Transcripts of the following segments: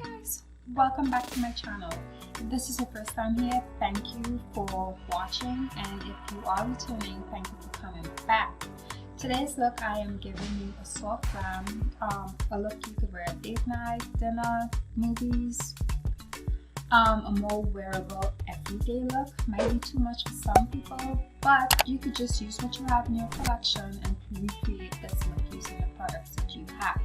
Hi guys, welcome back to my channel. If this is your first time here, thank you for watching, and if you are returning, thank you for coming back. Today's look, I am giving you a soft glam, a look you could wear at date night, dinner, movies, a more wearable everyday look. Might be too much for some people, but you could just use what you have in your collection and recreate this look using the products that you have.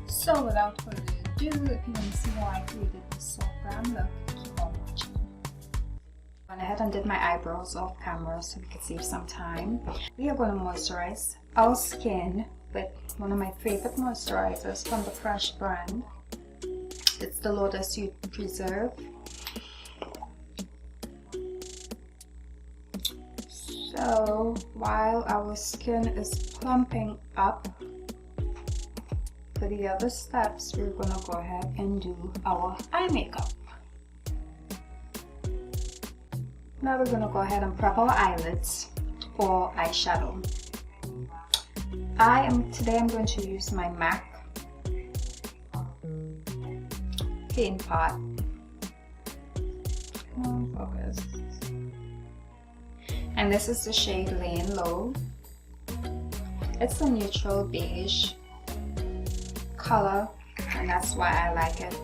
So without further ado, if you want to see how I created this soft glam look, keep on watching. Went ahead and did my eyebrows off camera so we could save some time. We are going to moisturize our skin with one of my favorite moisturizers from the Fresh brand. It's the Lotus Youth Preserve. So while our skin is plumping up, for the other steps, we're gonna go ahead and do our eye makeup. Now we're gonna go ahead and prep our eyelids for eyeshadow. Today I'm going to use my MAC paint pot. Come on, focus. And this is the shade Laying Low. It's a neutral beige color, and that's why I like it.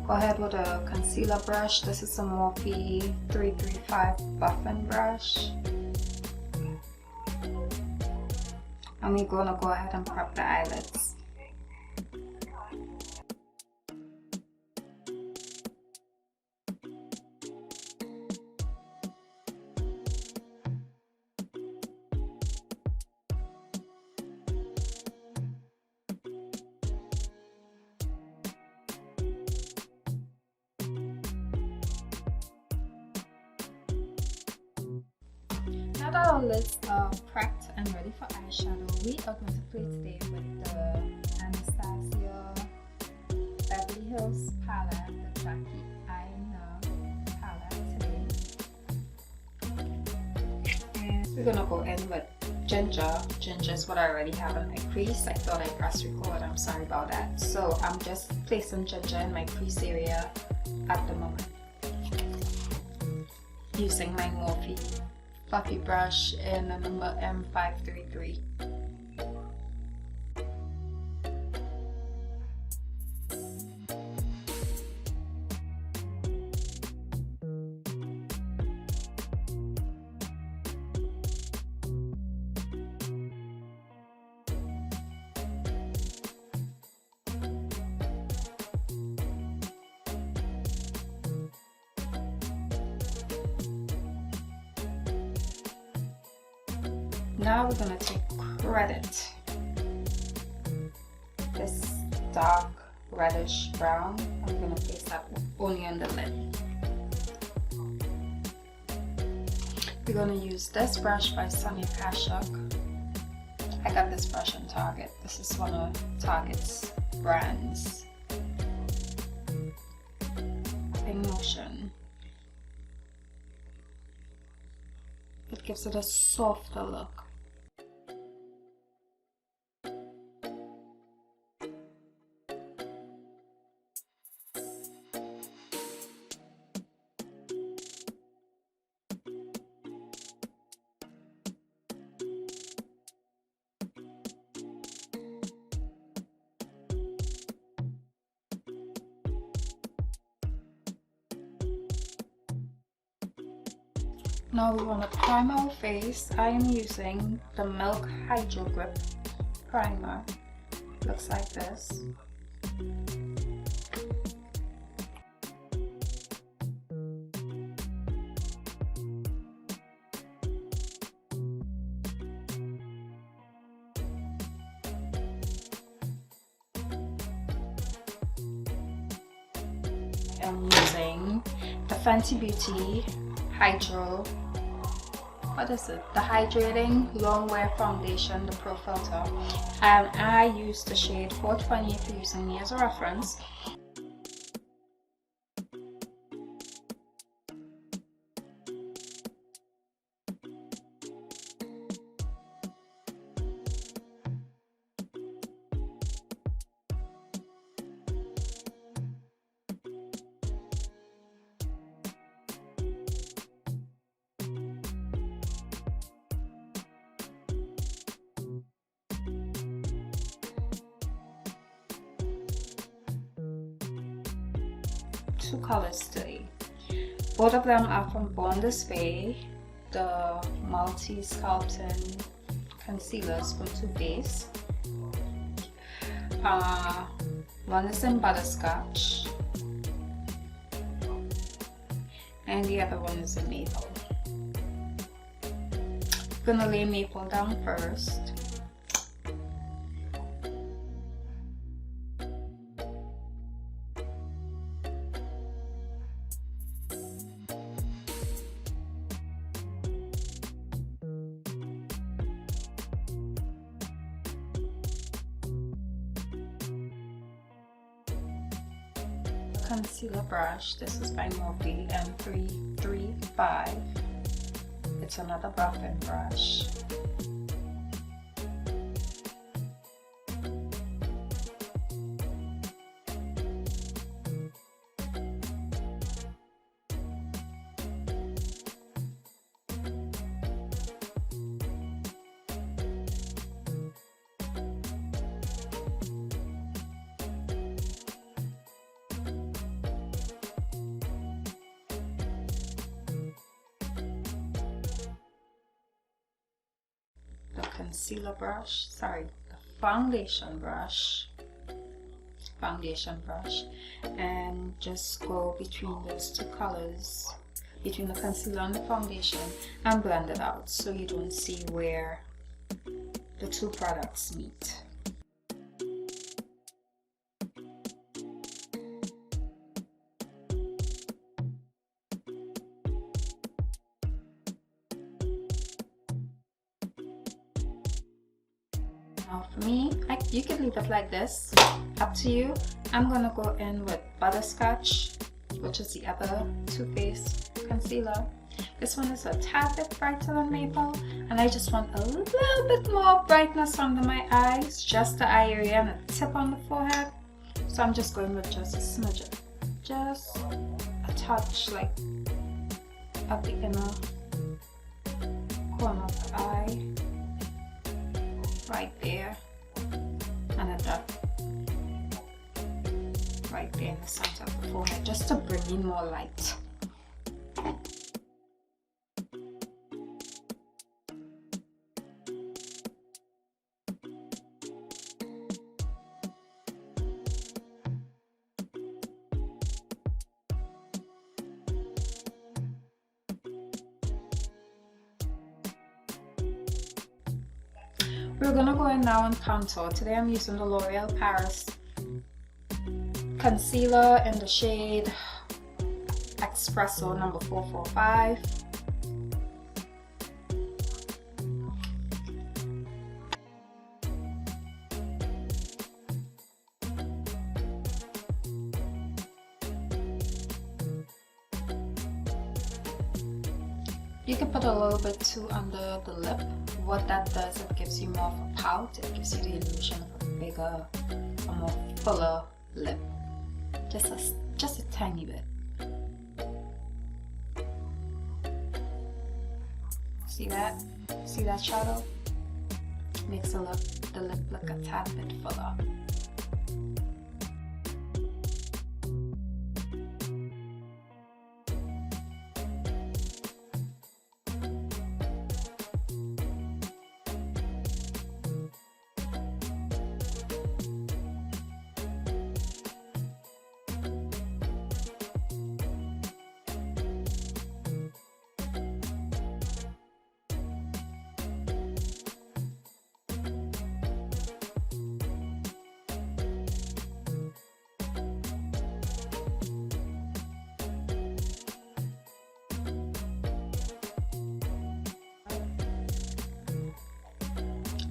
Go ahead with a concealer brush. This is a Morphe 335 buffing brush, and we're gonna go ahead and prep the eyelids. Now that our lids are prepped and ready for eyeshadow, we are going to play today with the Anastasia Beverly Hills palette, the Jackie Aina palette today. And we're going to go in with ginger. Ginger is what I already have in my crease. I thought I pressed record, I'm sorry about that. So I'm just placing ginger in my crease area at the moment, using my Morphe fluffy brush in the number M533. Now we're going to take credit. This dark reddish brown, I'm going to place that only on the lid. We're going to use this brush by Sonia Kashuk. I got this brush on Target. This is one of Target's brands. In motion. It gives it a softer look. Now we want to prime our face. I am using the Milk Hydro Grip primer. Looks like this. I'm using the Fenty Beauty Hydro, what is it? The Hydrating Longwear Foundation, the Pro Filter, and I use the shade 420 if you're using me as a reference. two colors today. Both of them are from Born This Way, the multi-sculpting concealers from Too Faced. One is in Butterscotch and the other one is in Maple. I'm gonna lay Maple down first. Concealer brush, this is by Morphe M335. It's another buffing brush. Concealer brush, sorry, the foundation brush, and just go between those two colors, between the concealer and the foundation, and blend it out so you don't see where the two products meet. Now for me, you can leave it like this, up to you. I'm gonna go in with Butterscotch, which is the other Too Faced concealer. This one is a tad bit brighter than Maple, and I just want a little bit more brightness under my eyes, just the eye area and the tip on the forehead. So I'm just going with just a smidgen, just a touch, like at the inner corner of the eye. Right there, and a dot right there in the center of the forehead, just to bring in more light. We're gonna go in now and contour. Today I'm using the L'Oreal Paris concealer in the shade Espresso number 445. You can put a little bit too under the lip. What that does, it gives you more of a pout. It gives you the illusion of a bigger, a more fuller lip. Just a tiny bit. See that? See that shadow? Makes the lip look a tad bit fuller.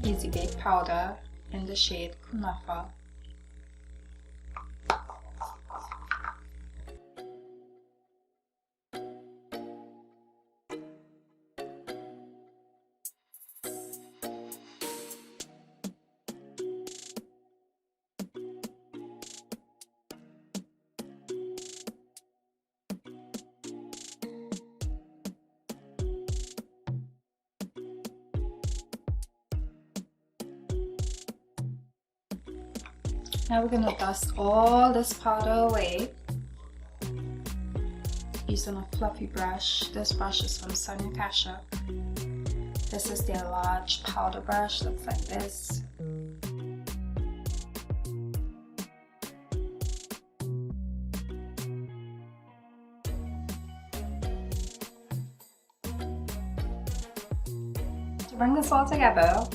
Easy Bake Powder in the shade KUNAFA. Now we're going to dust all this powder away. using a fluffy brush. This brush is from Sonia Kashuk. This is their large powder brush, looks like this. To bring this all together,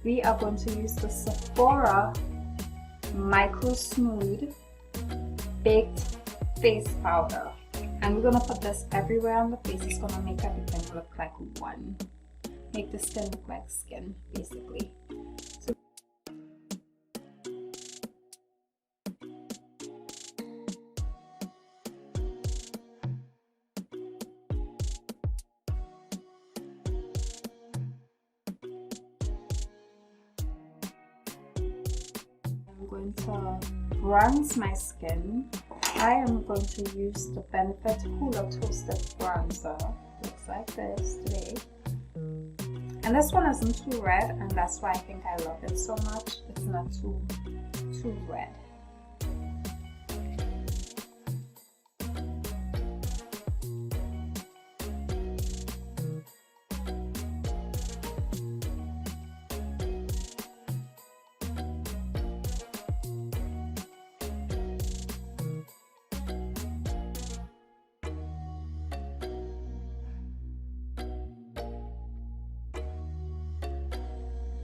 we are going to use the Sephora Micro Smooth Baked Face Powder. And we're going to put this everywhere on the face. It's going to make everything look like one. Make the skin look like skin, basically. So I'm going to bronze my skin. I am going to use the Benefit Huda Toasted Bronzer. Looks like this today. And this one isn't too red, and that's why I think I love it so much. It's not too red.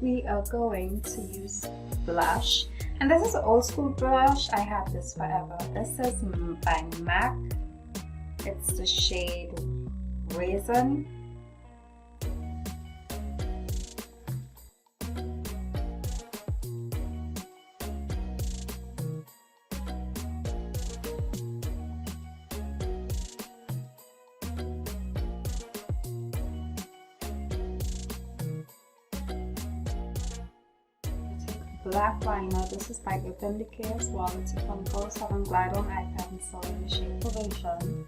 We are going to use blush, and this is an old school blush. I have this forever. This is by MAC. It's the shade Raisin. Black liner. This is by Decay as well. It's from 07 Glide on Eye Pencil in the shade Perversion.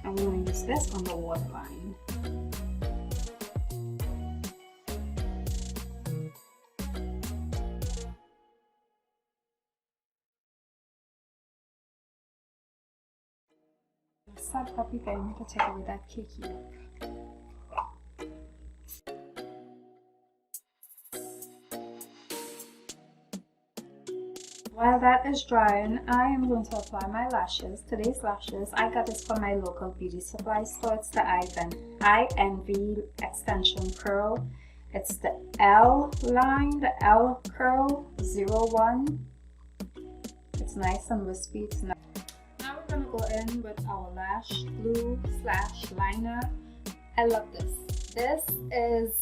I'm going to use this on the waterline. Start copy pen to take away that cakey look. While that is drying, I am going to apply my lashes. Today's lashes, I got this from my local beauty supply store. It's the i.Envy extension curl. It's the L line, the L curl 01. It's nice and wispy. It's nice. Now we're going to go in with our lash glue / liner. I love this. This is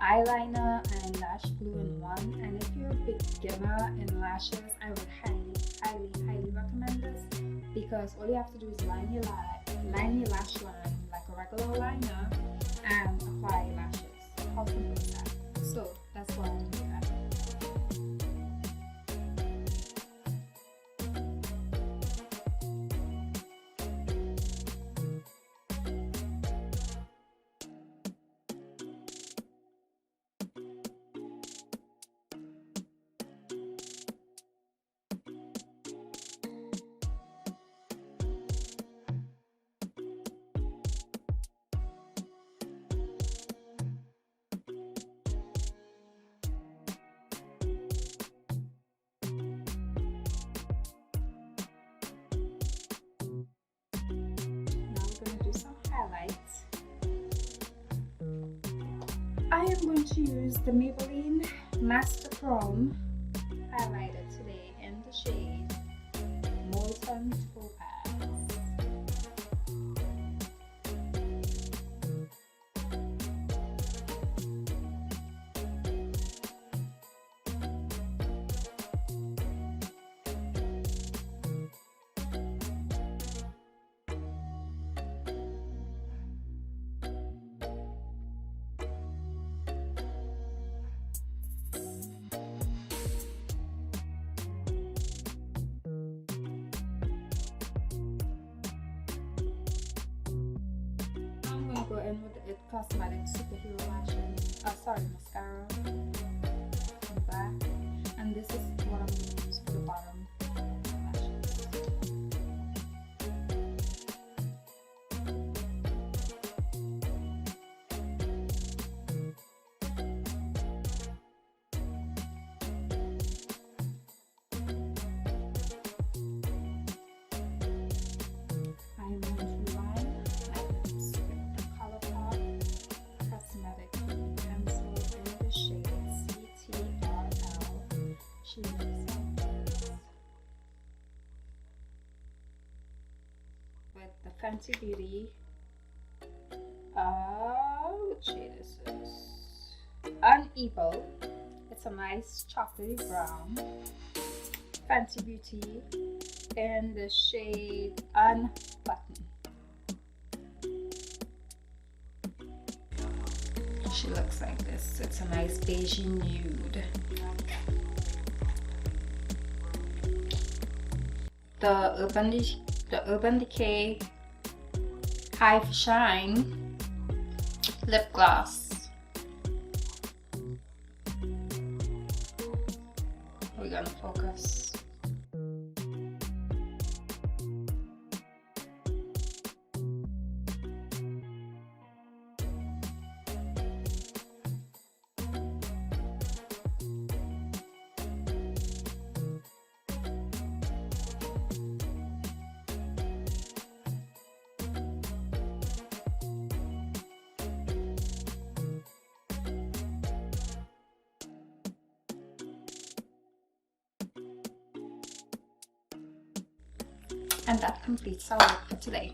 eyeliner and lash glue in one, and if you're a beginner in lashes, I would highly recommend this, because all you have to do is line your lash line like a regular liner and apply your lashes. How simple is that? So that's what I'm doing. I am going to use the Maybelline Master Chrome highlighter today in the shade Molten Topaz. Go in with the It Cosmetics Superhero Lashes, mascara on the back, and this is what I'm going to use for the bottom. Fenty Beauty. What shade is this? Unequal. It's a nice chocolatey brown. Fenty Beauty in the shade Unbutton. She looks like this. It's a nice beigey nude. The Urban Decay High Shine Lip Gloss. We're gonna focus. And that completes our look for today.